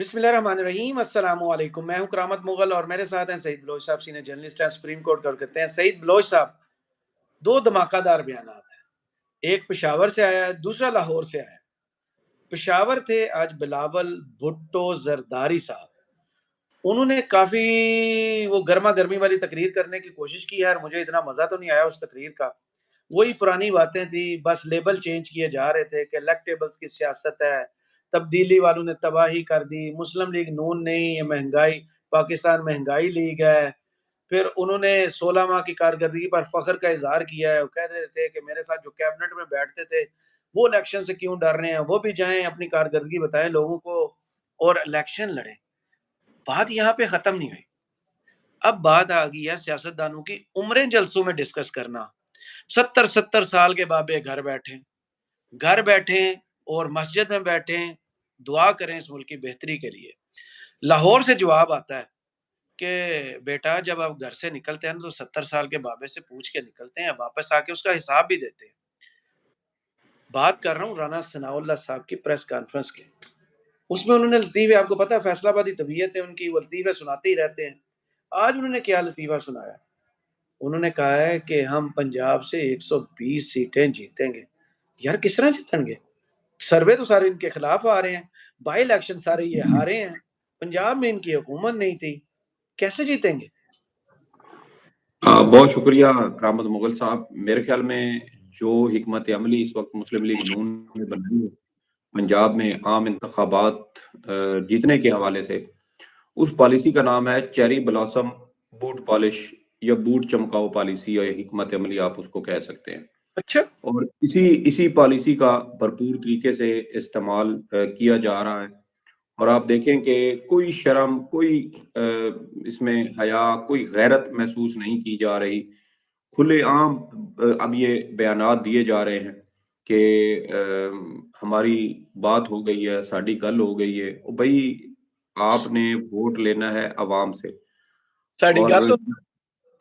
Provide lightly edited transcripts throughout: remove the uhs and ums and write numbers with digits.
बिस्मिल्लाहिर्रहमानिर्रहीम। अस्सलाम वालेकुम। मैं हूं करामत मुगल और मेरे साथ हैं सईद बलोच साहब, सीनियर जर्नलिस्ट हैं, सुप्रीम कोर्ट कवर करते हैं। सईद बलोच साहब, दो धमाकेदार बयानात हैं। एक पेशावर से आया है, दूसरा लाहौर से आया है। पेशावर थे आज बिलावल भुट्टो जरदारी साहब। उन्होंने काफी वो गर्मा गर्मी वाली तकरीर करने की कोशिश की है और मुझे इतना मजा तो नहीं आया उस तकरीर का। वही पुरानी बातें थी, बस लेबल चेंज किए जा रहे थे कि इलेक्टेबल्स की सियासत है, तब्दीली वालों ने तबाही कर दी, मुस्लिम लीग नून नहीं, ये महंगाई, पाकिस्तान महंगाई लीग है। फिर उन्होंने 16 माह की कारकर्दगी पर फख्र का इजहार किया है। वो कह रहे थे कि मेरे साथ जो कैबिनेट में बैठते थे वो इलेक्शन से क्यों डर रहे हैं, वो भी जाएं अपनी कारकर्दगी बताएं लोगों को और इलेक्शन लड़ें। बात यहाँ पे खत्म नहीं हुई। अब बात आ गई है सियासतदानों की उम्रें जलसों में डिस्कस करना। 70-70 साल के बाबे घर बैठे और मस्जिद में बैठे दुआ करें इस मुल्क की बेहतरी के लिए। लाहौर से जवाब आता है कि बेटा जब आप घर से निकलते हैं तो 70 साल के बाबे से पूछ के निकलते हैं, वापस आके उसका हिसाब भी देते हैं। बात कर रहा हूँ राना सनाउल्लाह साहब की प्रेस कॉन्फ्रेंस की। उसमें उन्होंने लतीफ़े, आपको पता है फैसलाबादी तबीयत है उनकी, वो लतीफ़े सुनाते ही रहते हैं। आज उन्होंने क्या लतीफ़ा सुनाया? उन्होंने कहा है कि हम पंजाब से 120 सीटें जीतेंगे। यार किस तरह जीतेंगे? सर्वे तो सारे इनके खिलाफ आ रहे हैं, बाई इलेक्शन सारे ये हारे हैं, पंजाब में इनकी हुकूमत नहीं थी, कैसे जीतेंगे? बहुत शुक्रिया करामत मुगल साहब। मेरे ख्याल में जो हिकमत अमली इस वक्त मुस्लिम लीग नून ने बनाई है पंजाब में आम इंतखाबात जीतने के हवाले से, उस पॉलिसी का नाम है चेरी ब्लॉसम बूट पॉलिश या बूट चमकाओ पॉलिसी या हिकमत अमली आप उसको कह सकते हैं। अच्छा, और इसी इसी पॉलिसी का भरपूर तरीके से इस्तेमाल किया जा रहा है। और आप देखें कि कोई शर्म, कोई इसमें हया, कोई गैरत महसूस नहीं की जा रही। खुलेआम अब ये बयानात दिए जा रहे हैं कि हमारी बात हो गई है, साड़ी गल हो गई है। ओ भाई, आपने वोट लेना है अवाम से। साड़ी और गल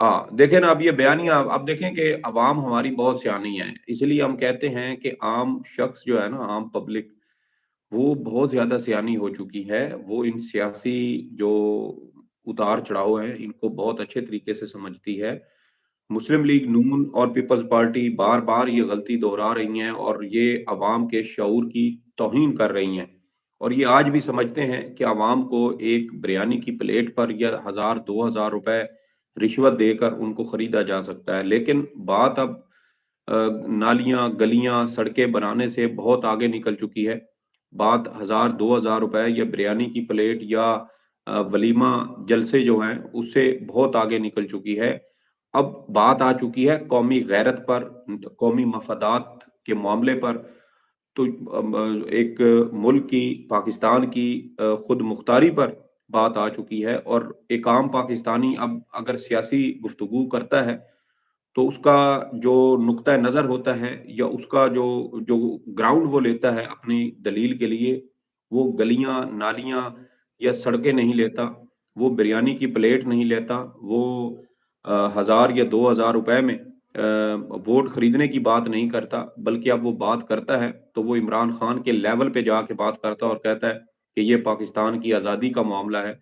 हाँ, देखें ना, अब ये बयानियां आप देखें कि अवाम हमारी बहुत सियानी है। इसलिए हम कहते हैं कि आम शख्स जो है ना, आम पब्लिक, वो बहुत ज्यादा सियानी हो चुकी है। वो इन सियासी जो उतार चढ़ाव हैं इनको बहुत अच्छे तरीके से समझती है। मुस्लिम लीग नून और पीपल्स पार्टी बार बार ये गलती दोहरा रही हैं और ये अवाम के शऊर की तौहीन कर रही हैं। और ये आज भी समझते हैं कि अवाम को एक बिरयानी की प्लेट पर या 1000-2000 रुपए रिश्वत देकर उनको खरीदा जा सकता है। लेकिन बात अब नालियां, गलियां, सड़कें बनाने से बहुत आगे निकल चुकी है। बात 1000-2000 रुपए या बिरयानी की प्लेट या वलीमा जलसे जो हैं उससे बहुत आगे निकल चुकी है। अब बात आ चुकी है कौमी गैरत पर, कौमी मफादात के मामले पर। तो एक मुल्क की, पाकिस्तान की खुद मुख्तारी पर बात आ चुकी है। और एक आम पाकिस्तानी अब अगर सियासी गुफ्तगू करता है तो उसका जो नुक्ता नज़र होता है या उसका जो जो ग्राउंड वो लेता है अपनी दलील के लिए, वो गलियां, नालियां या सड़कें नहीं लेता, वो बिरयानी की प्लेट नहीं लेता, वो 1000 या 2000 रुपए में वोट खरीदने की बात नहीं करता। बल्कि अब वो बात करता है तो वो इमरान खान के लेवल पे जाके बात करता है और कहता है कि ये पाकिस्तान की आज़ादी का मामला है।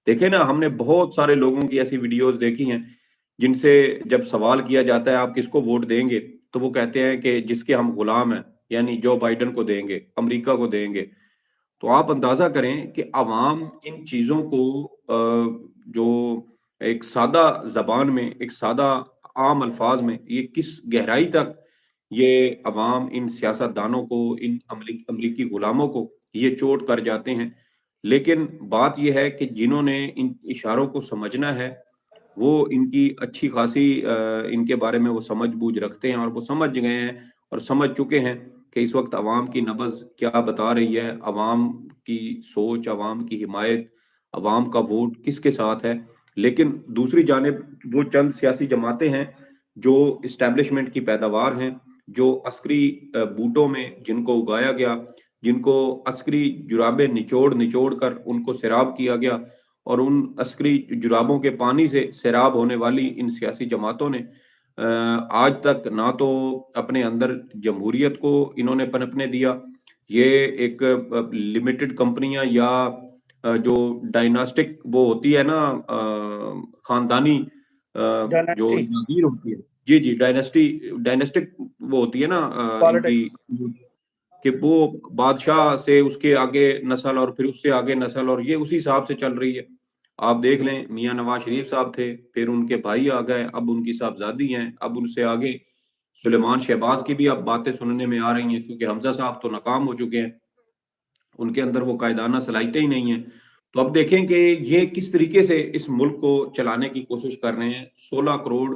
देखे ना, हमने बहुत सारे लोगों की ऐसी वीडियोस देखी हैं जिनसे जब सवाल किया जाता है आप किसको वोट देंगे, तो वो कहते हैं कि जिसके हम गुलाम हैं, यानी जो बाइडन को देंगे, अमेरिका को देंगे। तो आप अंदाजा करें कि अवाम इन चीजों को जो एक सादा जबान में, एक सादा आम अल्फाज में, ये किस गहराई तक ये अवाम इन सियासतदानों को, इन अमरीकी गुलामों को ये चोट कर जाते हैं। लेकिन बात यह है कि जिन्होंने इन इशारों को समझना है वो इनकी अच्छी खासी इनके बारे में वो समझ बूझ रखते हैं और वो समझ गए हैं और समझ चुके हैं कि इस वक्त अवाम की नब्ज़ क्या बता रही है, अवाम की सोच, अवाम की हिमायत, अवाम का वोट किसके साथ है। लेकिन दूसरी जानिब वो चंद सियासी जमातें हैं जो इस्टेब्लिशमेंट की पैदावार हैं, जो अस्करी बूटों में जिनको उगाया गया, जिनको अस्करी जुराबें निचोड़ निचोड़ कर उनको सैराब किया गया, और उन अस्करी जुराबों के पानी से सैराब होने वाली इन सियासी जमातों ने आज तक ना तो अपने अंदर जमहूरियत को इन्होंने पनपने दिया। ये एक लिमिटेड कंपनियां या जो डायनास्टिक वो होती है ना, खानदानी जो डायनेस्टी जागीर होती है, जी जी, डायनेस्टिक वो होती है ना, इनकी, पॉलिटिक्स। कि वो बादशाह से उसके आगे नस्ल और फिर उससे आगे नस्ल, और ये उसी हिसाब से चल रही है। आप देख लें, मियां नवाज शरीफ साहब थे, फिर उनके भाई आ गए, अब उनकी साहबजादी हैं, अब उनसे आगे सुलेमान शहबाज की भी अब बातें सुनने में आ रही हैं, क्योंकि हमजा साहब तो नाकाम हो चुके हैं, उनके अंदर वो कायदाना सलाहियतें ही नहीं है। तो अब देखें कि ये किस तरीके से इस मुल्क को चलाने की कोशिश कर रहे हैं। 16 करोड़,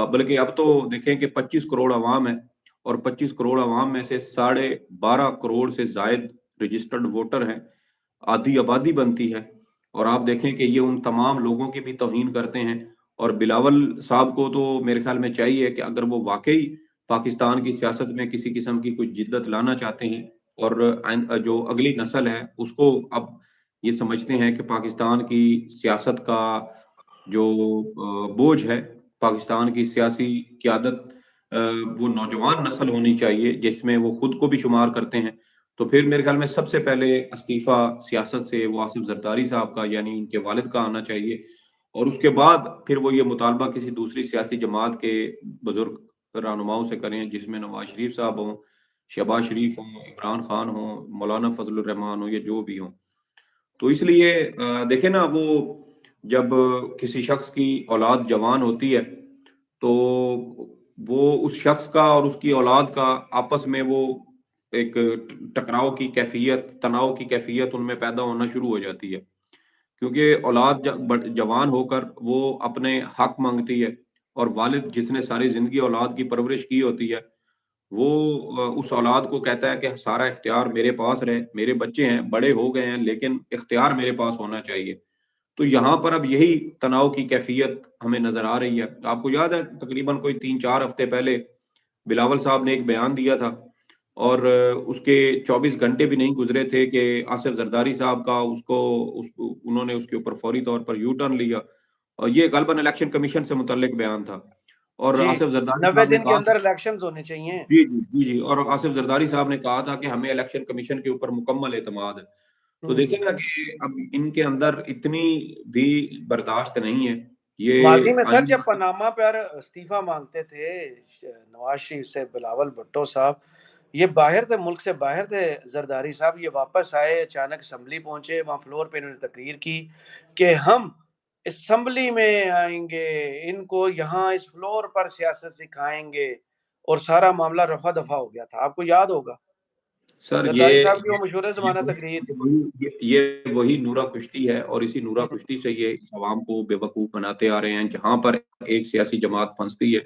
बल्कि अब तो देखें कि 25 करोड़ अवाम है, और 25 करोड़ अवाम में से 12.5 करोड़ से जायद रजिस्टर्ड वोटर हैं, आधी आबादी बनती है। और आप देखें कि ये उन तमाम लोगों की भी तौहीन करते हैं। और बिलावल साहब को तो मेरे ख्याल में चाहिए कि अगर वो वाकई पाकिस्तान की सियासत में किसी किस्म की कोई जिद्दत लाना चाहते हैं, और जो अगली नस्ल है उसको अब ये समझते हैं कि पाकिस्तान की सियासत का जो बोझ है, पाकिस्तान की सियासी क़यादत, वो नौजवान नस्ल होनी चाहिए जिसमें वो खुद को भी शुमार करते हैं। तो फिर मेरे ख्याल में सबसे पहले इस्तीफ़ा सियासत से वो आसिफ जरदारी साहब का, यानी उनके वालिद का आना चाहिए, और उसके बाद फिर वो ये मुतालबा किसी दूसरी सियासी जमात के बुजुर्ग रहनुमाओं से करें, जिसमें नवाज शरीफ साहब हों, शहबाज शरीफ हों, इमरान खान हों, मौलाना फजलुर रहमान हों, ये जो भी हों। तो इसलिए देखें ना, वो जब किसी शख्स की औलाद जवान होती है, तो वो उस शख्स का और उसकी औलाद का आपस में वो एक टकराव की कैफियत, तनाव की कैफियत उनमें पैदा होना शुरू हो जाती है। क्योंकि औलाद जवान होकर वो अपने हक मांगती है, और वालिद जिसने सारी जिंदगी औलाद की परवरिश की होती है, वो उस औलाद को कहता है कि सारा इख्तियार मेरे पास रहे, मेरे बच्चे हैं, बड़े हो गए हैं, लेकिन इख्तियार मेरे पास होना चाहिए। तो यहाँ पर अब यही तनाव की कैफियत हमें नजर आ रही है। आपको याद है, तकरीबन कोई 3-4 हफ्ते पहले बिलावल साहब ने एक बयान दिया था, और उसके 24 घंटे भी नहीं गुजरे थे कि आसिफ जरदारी साहब का उन्होंने उसके ऊपर फौरी तौर पर यू टर्न लिया, और ये गलबन इलेक्शन कमीशन से मुतल्लिक बयान था। और जी, आसिफ जरदारी 90 साहब ने दिन के कहा था, अंदर इलेक्शंस होने चाहिए। जी जी जी जी, और आसिफ जरदारी साहब ने कहा था कि हमें इलेक्शन कमीशन के ऊपर मुकम्मल एतमाद है। तो देखें ना कि अब इनके अंदर इतनी भी बर्दाश्त नहीं है। ये माजी में सर आइन, जब पनामा पर इस्तीफा मांगते थे नवाज शरीफ से बिलावल भुट्टो साहब, ये बाहर थे, मुल्क से बाहर थे जरदारी साहब, ये वापस आए, अचानक असम्बली पहुंचे, वहां फ्लोर पे इन्होंने तकरीर की कि हम असम्बली में आएंगे, इनको यहाँ इस फ्लोर पर सियासत सिखाएंगे, और सारा मामला रफा दफा हो गया था। आपको याद होगा सर जरदारी साहब की वो मशहूर ये जमाना वही तकरीर। ये वही नूरा कुश्ती है, और इसी नूरा कुश्ती से ये इस अवाम को बेवकूफ बनाते आ रहे हैं। जहां पर एक सियासी जमात फंसती है,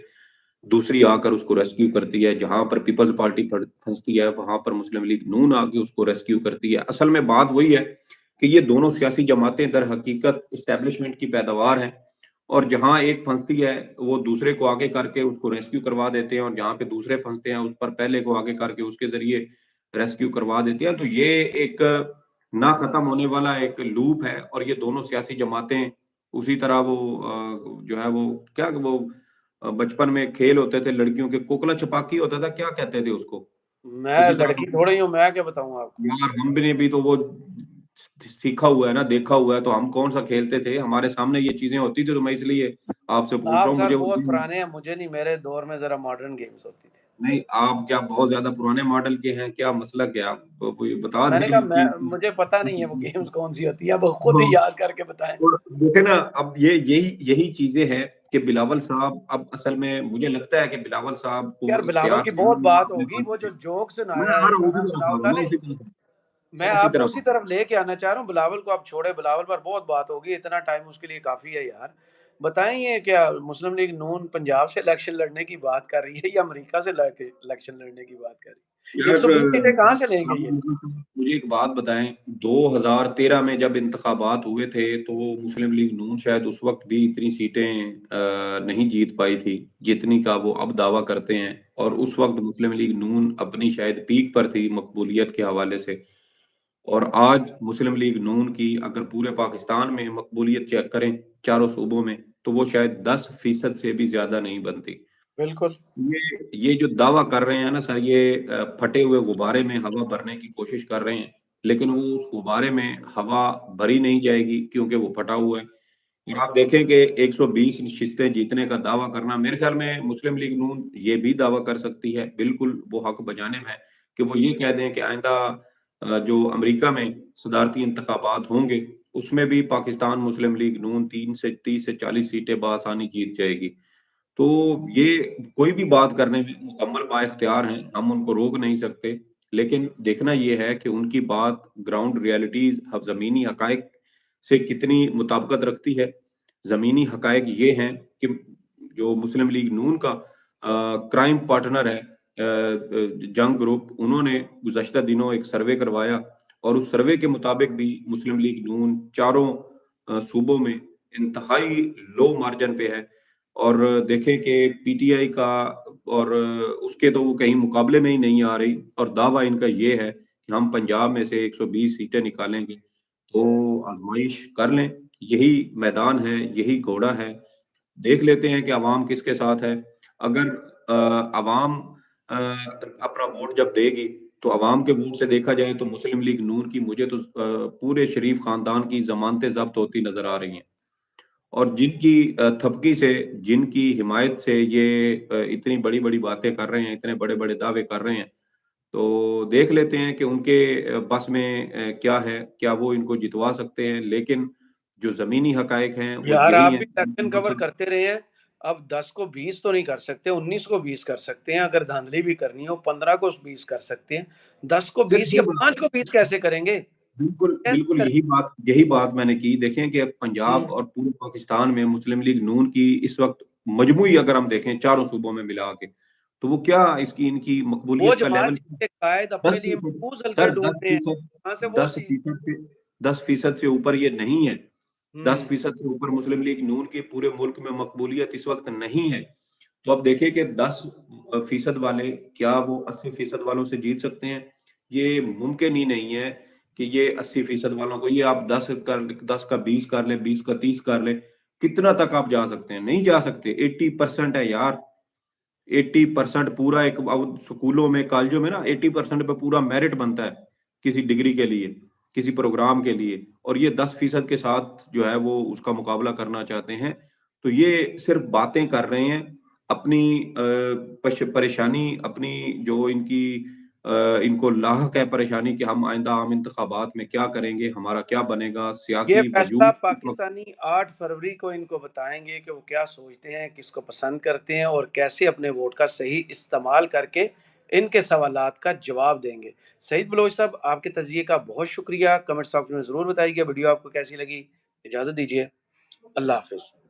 दूसरी आकर उसको रेस्क्यू करती है। जहां पर पीपल्स पार्टी फंसती है, वहां पर मुस्लिम लीग नून आके उसको रेस्क्यू करती है। असल में बात वही है कि ये दोनों सियासी जमातें दर हकीकत इस्टेब्लिशमेंट की पैदावार हैं, और जहां एक फंसती है वो दूसरे को आगे करके उसको रेस्क्यू करवा देते हैं, और जहां पे दूसरे फंसते हैं उस पर पहले को आगे करके उसके जरिए रेस्क्यू करवा देते हैं। तो ये एक ना खत्म होने वाला एक लूप है, और ये दोनों सियासी जमातें उसी तरह वो जो है वो क्या वो बचपन में खेल होते थे लड़कियों के, कोकला छपाकी होता था, क्या कहते थे उसको, मैं इसी तरह लड़की थोड़ी हूँ, मैं क्या बताऊँ आपको। यार हम भी ने भी तो वो सीखा हुआ है ना, देखा हुआ है। तो हम कौन सा खेलते थे, हमारे सामने ये चीजें होती थी, तो मैं इसलिए आपसे पूछ रहा आप हूँ। सर मुझे बहुत पुराने हैं, मुझे नहीं, मेरे दौर में जरा मॉडर्न गेम्स होती थी। नहीं, आप क्या बहुत ज्यादा पुराने मॉडल के हैं, क्या मसला, क्या आप कोई बता दें मैंने कहा इस मैं, चीज मुझे पता नहीं है वो की। गेम्स कौन सी होती है, अब खुद ही याद करके बताएं। और देखे ना, अब ये यही यही चीजें हैं कि बिलावल साहब, अब असल में मुझे लगता है कि बिलावल साहब को यार बिलावल इख्तियार की बहुत चाहिए बात अपने होगी, पास वो जो से। जोक मैं सुनाया आ है, रहा हूँ, उसी गाना तरफ सुना आ रहा हूँ, होता मैं ने। मैं उसी आपको तरफ आ उसी रहा हूँ। तरफ लेके आना चाह रहा हूँ। बिलावल को आप छोड़े, बिलावल पर बहुत बात होगी, इतना टाइम उसके लिए काफी है यार। बताएं, ये क्या मुस्लिम लीग नून पंजाब से इलेक्शन लड़ने की बात कर रही है या अमेरिका से लड़के इलेक्शन लड़ने की बात कर रही है? यार 120 सीटें कहाँ से लेंगे आप ये? मुझे एक बात बताएं, 2013 में जब इंतखाबात हुए थे, तो मुस्लिम लीग नून शायद उस वक्त भी इतनी सीटें नहीं जीत पाई थी जितनी का वो अब दावा करते हैं। और उस वक्त मुस्लिम लीग नून अपनी शायद पीक पर थी मकबूलियत के हवाले से। और आज मुस्लिम लीग नून की अगर पूरे पाकिस्तान में मकबूलियत चेक करें चारों सूबों में, तो वो शायद 10% से भी ज्यादा नहीं बनती। बिल्कुल। ये जो दावा कर रहे हैं ना सर, ये फटे हुए गुब्बारे में हवा भरने की कोशिश कर रहे हैं। لیکن وہ اس غبارے میں ہوا بھری نہیں جائے گی کیونکہ وہ پھٹا ہوا ہے۔ اور آپ دیکھیں کہ 120 نشستیں جیتنے کا دعویٰ کرنا، میرے خیال میں مسلم لیگ نون یہ بھی دعویٰ کر سکتی ہے، بالکل وہ حق بجانب ہے کہ وہ یہ کہہ دیں کہ آئندہ جو امریکہ میں صدارتی انتخابات ہوں گے اس میں بھی پاکستان مسلم لیگ نون 30 سے 40 سیٹیں بآسانی جیت جائے گی۔ تو یہ کوئی بھی بات کرنے میں مکمل با اختیار ہیں، ہم ان کو روک نہیں سکتے، لیکن دیکھنا یہ ہے کہ ان کی بات گراؤنڈ ریالٹیز زمینی حقائق سے کتنی مطابقت رکھتی ہے۔ زمینی حقائق یہ ہیں کہ جو مسلم لیگ نون کا کرائم پارٹنر ہے جنگ گروپ، انہوں نے گزشتہ دنوں ایک سروے کروایا اور اس سروے کے مطابق بھی مسلم لیگ نون چاروں صوبوں میں انتہائی لو مارجن پہ ہے، اور دیکھیں کہ پی ٹی آئی کا اور اس کے تو وہ کہیں مقابلے میں ہی نہیں آ رہی، اور دعویٰ ان کا یہ ہے کہ ہم پنجاب میں سے 120 سیٹیں نکالیں گے۔ تو آزمائش کر لیں، یہی میدان ہے، یہی گھوڑا ہے، دیکھ لیتے ہیں کہ عوام کس کے ساتھ ہے۔ اگر عوام اپنا ووٹ جب دے گی تو عوام کے ووٹ سے دیکھا جائے تو مسلم لیگ نون کی مجھے تو پورے شریف خاندان کی ضمانتیں ضبط ہوتی نظر آ رہی ہیں، اور جن کی تھپکی سے، جن کی حمایت سے یہ اتنی بڑی بڑی باتیں کر رہے ہیں، اتنے بڑے بڑے دعوے کر رہے ہیں، تو دیکھ لیتے ہیں کہ ان کے بس میں کیا ہے، کیا وہ ان کو جتوا سکتے ہیں۔ لیکن جو زمینی حقائق ہیں وہ یار آپ یہی ہیں بھی الیکشن کور کرتے رہے ہیں، اب 10 کو 20 تو نہیں کر سکتے، 19 کو 20 کر سکتے ہیں، اگر دھاندلی بھی کرنی ہو 15 کو 20 کر سکتے ہیں، 10 کو صرف 20 یہ یا بات 5 کو 20 کیسے کریں گے؟ بالکل کیسے بالکل کریں یہی بات میں نے کی۔ دیکھیں کہ گے؟ پنجاب اور پورے پاکستان میں مسلم لیگ نون کی اس وقت مجموعی اگر ہم دیکھیں چاروں صوبوں میں ملا کے، تو وہ کیا ان کی وہ مقبولیت کا جماعت لیول جس کے قائد اپنے دس لیے فیصد محفوظ حلقے سر دس ڈھونڈ رہے ہیں، فیصد کہاں سے وہ دس فیصد سے 10% سے اوپر یہ نہیں ہے۔ ہوں 10% سے اوپر مسلم لیگ نون کی پورے ملک میں مقبولیت اس وقت نہیں ہے۔ تو اب دیکھیں کہ 10% والے کیا وہ 80% والوں سے جیت سکتے ہیں؟ یہ ممکن ہی نہیں ہے کہ یہ 80% والوں کو، یہ آپ 10 کا 20 کر لیں، 20 کا 30 کر لیں، کتنا تک آپ جا سکتے ہیں؟ نہیں جا سکتے۔ 80% ہے یار، 80% پورا ایک سکولوں میں کالجوں میں نا 80% پہ پورا میرٹ بنتا ہے کسی ڈگری کے لیے، کسی پروگرام کے لیے، اور یہ 10% کے ساتھ جو ہے وہ اس کا مقابلہ کرنا چاہتے ہیں۔ تو یہ صرف باتیں کر رہے ہیں، اپنی پریشانی، اپنی جو ان کو لاحق ہے پریشانی کہ ہم آئندہ عام انتخابات میں کیا کریں گے، ہمارا کیا بنے گا یہ سیاسی فیصلہ وجود اس وقت۔ پاکستانی 8 فروری کو ان کو بتائیں گے کہ وہ کیا سوچتے ہیں، کس کو پسند کرتے ہیں، اور کیسے اپنے ووٹ کا صحیح استعمال کر کے ان کے سوالات کا جواب دیں گے۔ سعید بلوچ صاحب، آپ کے تجزیے کا بہت شکریہ، کمنٹ سیکشن میں ضرور بتائیے گا ویڈیو آپ کو کیسی لگی۔ اجازت دیجیے، اللہ حافظ۔